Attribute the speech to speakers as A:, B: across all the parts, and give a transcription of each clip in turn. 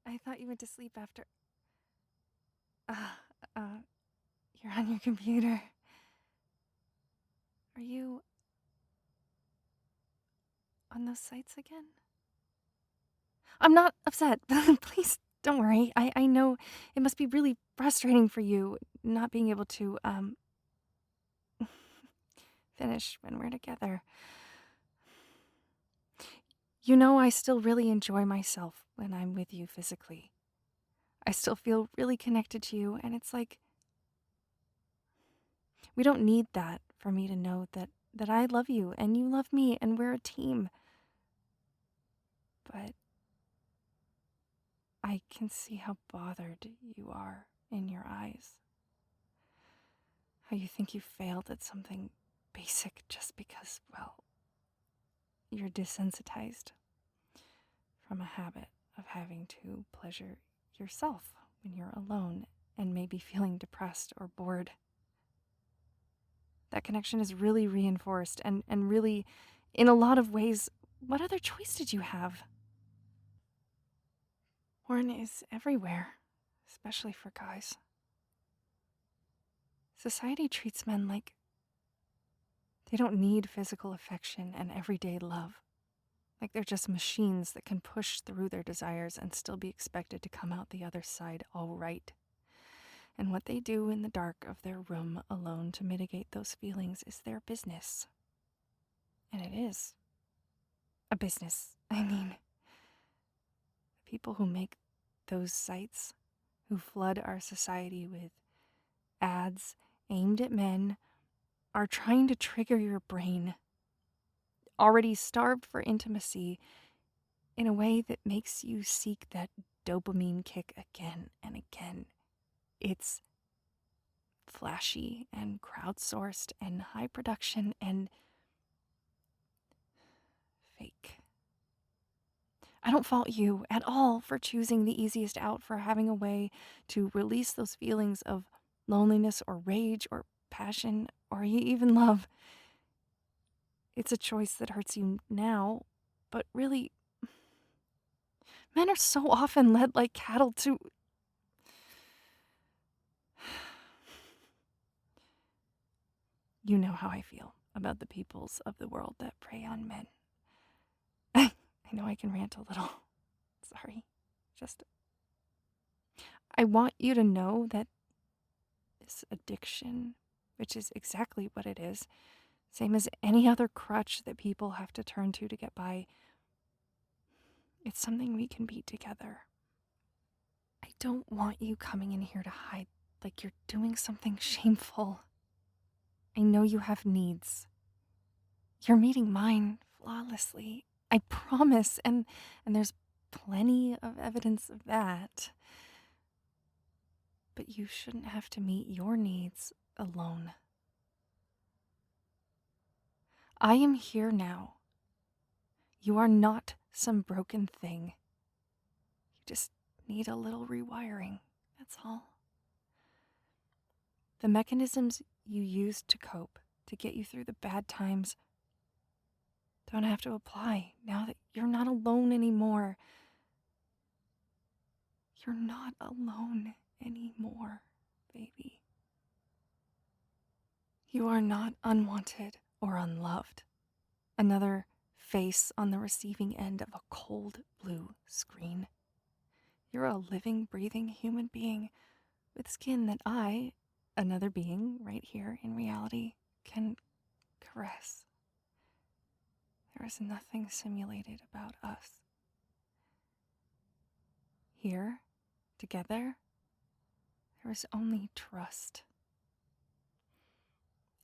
A: I thought you went to sleep after... You're on your computer. Are you on those sites again? I'm not upset. Please don't worry. I know it must be really frustrating for you not being able to, finish when we're together. You know, I still really enjoy myself when I'm with you physically. I still feel really connected to you, and it's like, we don't need that for me to know that I love you and you love me and we're a team. But I can see how bothered you are in your eyes. How you think you failed at something basic just because, well, you're desensitized from a habit of having to pleasure yourself when you're alone and maybe feeling depressed or bored. That connection is really reinforced and really, in a lot of ways, what other choice did you have? Porn is everywhere, especially for guys. Society treats men like they don't need physical affection and everyday love. Like they're just machines that can push through their desires and still be expected to come out the other side all right. And what they do in the dark of their room alone to mitigate those feelings is their business. And it is a business. I mean, the people who make those sites, who flood our society with ads aimed at men, are trying to trigger your brain, already starved for intimacy, in a way that makes you seek that dopamine kick again and again. It's flashy and crowdsourced and high production and fake. I don't fault you at all for choosing the easiest out, for having a way to release those feelings of loneliness or rage or passion or even love. It's a choice that hurts you now, but really, men are so often led like cattle to... You know how I feel about the peoples of the world that prey on men. I know I can rant a little. Sorry. Just... I want you to know that this addiction, which is exactly what it is, same as any other crutch that people have to turn to get by, it's something we can beat together. I don't want you coming in here to hide like you're doing something shameful. I know you have needs. You're meeting mine flawlessly. I promise, and there's plenty of evidence of that. But you shouldn't have to meet your needs alone. I am here now. You are not some broken thing. You just need a little rewiring, that's all. The mechanisms you used to cope, to get you through the bad times, don't have to apply now that you're not alone anymore. You're not alone anymore, baby. You are not unwanted or unloved. Another face on the receiving end of a cold blue screen. You're a living, breathing human being with skin that I, another being right here in reality, can caress. There is nothing simulated about us. Here, together, there is only trust.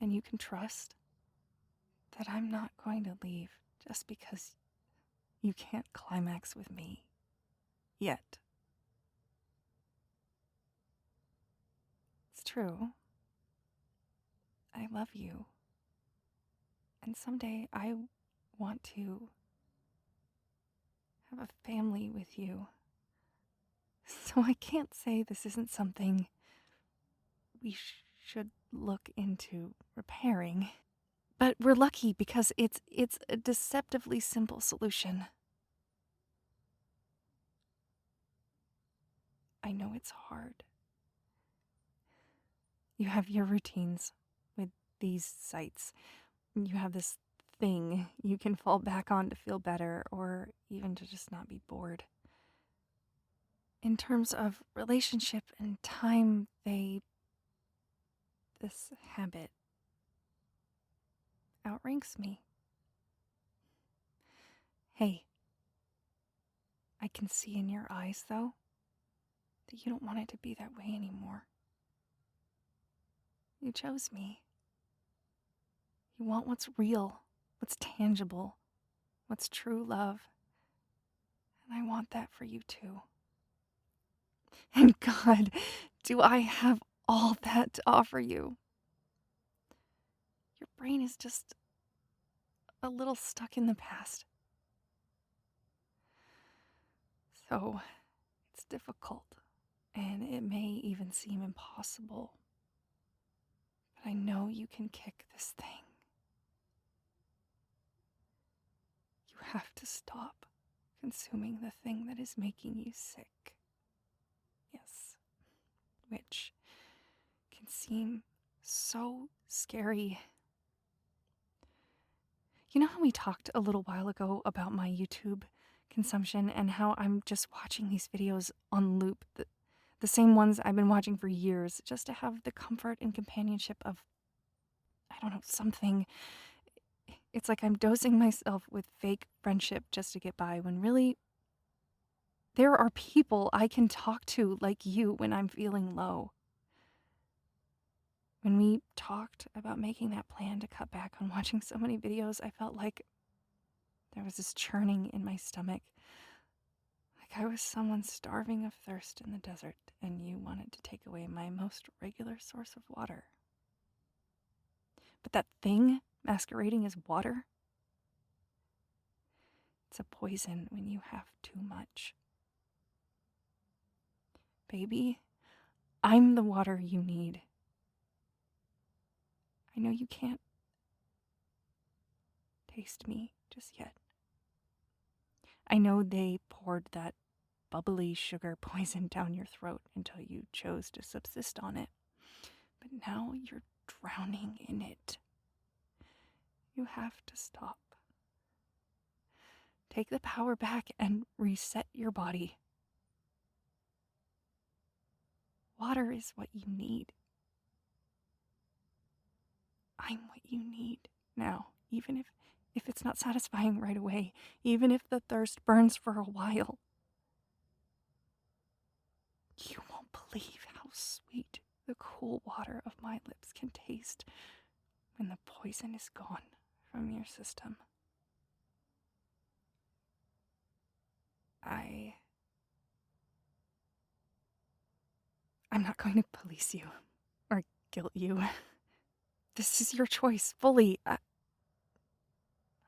A: And you can trust that I'm not going to leave just because you can't climax with me yet. It's true. I love you. And someday I want to have a family with you. So I can't say this isn't something we should look into repairing. But we're lucky because it's a deceptively simple solution. I know it's hard. You have your routines with these sites. You have this thing you can fall back on to feel better or even to just not be bored. In terms of relationship and time, this habit outranks me. Hey, I can see in your eyes, though, that you don't want it to be that way anymore. You chose me. You want what's real, what's tangible, what's true love. And I want that for you too. And God, do I have all that to offer you? Your brain is just a little stuck in the past. So it's difficult, and it may even seem impossible. But I know you can kick this thing. You have to stop consuming the thing that is making you sick. Yes, which can seem so scary. You know how we talked a little while ago about my YouTube consumption and how I'm just watching these videos on loop, the same ones I've been watching for years, just to have the comfort and companionship of, I don't know, something. It's like I'm dosing myself with fake friendship just to get by, when really there are people I can talk to like you when I'm feeling low. When we talked about making that plan to cut back on watching so many videos, I felt like there was this churning in my stomach. Like I was someone starving of thirst in the desert, and you wanted to take away my most regular source of water. But that thing masquerading as water, it's a poison when you have too much. Baby, I'm the water you need. I know you can't taste me just yet. I know they poured that bubbly sugar poison down your throat until you chose to subsist on it. But now you're drowning in it. You have to stop. Take the power back and reset your body. Water is what you need. I'm what you need now, even if it's not satisfying right away, even if the thirst burns for a while. You won't believe how sweet the cool water of my lips can taste when the poison is gone from your system. I'm not going to police you or guilt you. This is your choice, fully. I'll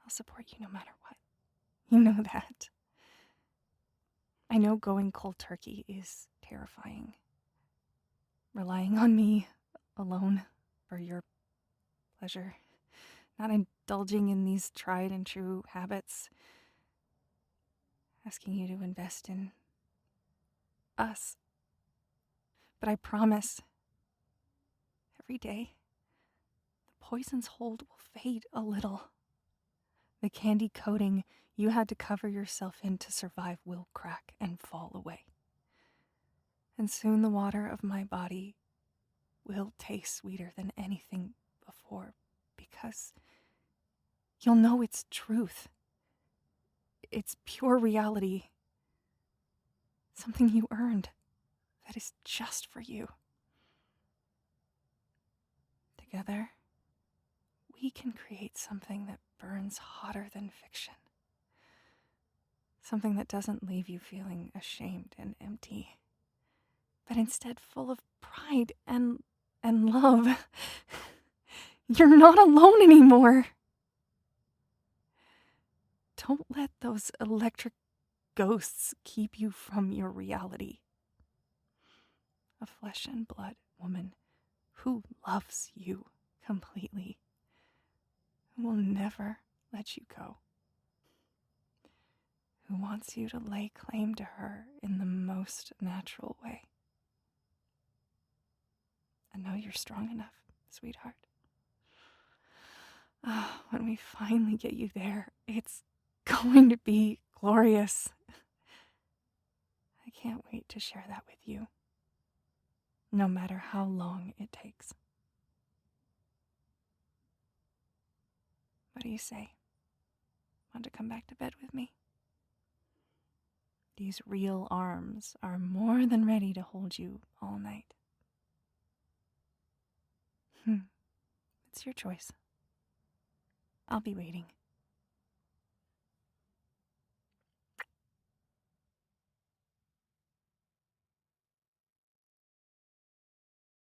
A: support you no matter what. You know that. I know going cold turkey is terrifying. Relying on me alone for your pleasure. Not indulging in these tried and true habits. Asking you to invest in us. But I promise, every day, the poison's hold will fade a little. The candy coating you had to cover yourself in to survive will crack and fall away. And soon the water of my body will taste sweeter than anything before, because you'll know it's truth. It's pure reality. Something you earned that is just for you. Together, we can create something that burns hotter than fiction. Something that doesn't leave you feeling ashamed and empty, but instead full of pride and love. You're not alone anymore. Don't let those electric ghosts keep you from your reality. A flesh and blood woman who loves you completely, who will never let you go, who wants you to lay claim to her in the most natural way. I know you're strong enough, sweetheart. When we finally get you there, it's going to be glorious. I can't wait to share that with you, no matter how long it takes. What do you say? Want to come back to bed with me? These real arms are more than ready to hold you all night. It's your choice. I'll be waiting.